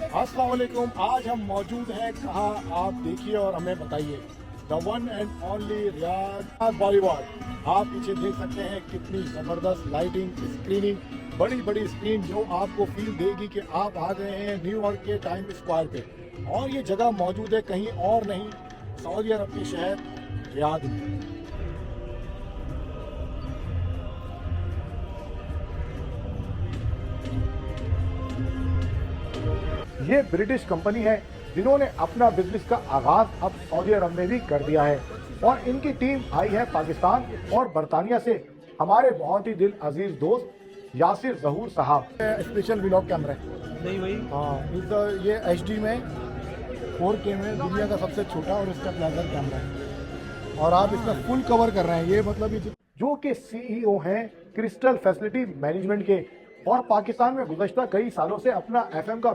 अस्सलाम वालेकुम। आज हम मौजूद हैं कहाँ, आप देखिए और हमें बताइए। The one and only Riyadh Bollywood. आप पीछे देख सकते हैं कितनी ज़बरदस्त लाइटिंग, स्क्रीनिंग, बड़ी बड़ी स्क्रीन जो आपको फील देगी कि आप आ गए हैं न्यूयॉर्क के टाइम स्क्वायर पे। और ये जगह मौजूद है कहीं और नहीं, सऊदी अरब के शहर रियाद में। ये ब्रिटिश कंपनी है जिन्होंने अपना बिजनेस का आगाज अब सऊदी अरब में भी कर दिया है और इनकी टीम आई है पाकिस्तान और बरतानिया से। हमारे बहुत ही दिल अजीज दोस्त यासिर जहूर साहब। स्पेशल व्लॉग कैमरा है। नहीं भाई, हाँ, ये HD में 4K में दुनिया का सबसे छोटा और इसका प्लेजर कैमरा है और आप इसमें फुल कवर कर रहे हैं। ये मतलब ये जो कि CEO हैं क्रिस्टल फैसिलिटी मैनेजमेंट के और पाकिस्तान में गुज़श्ता कई सालों से अपना FM का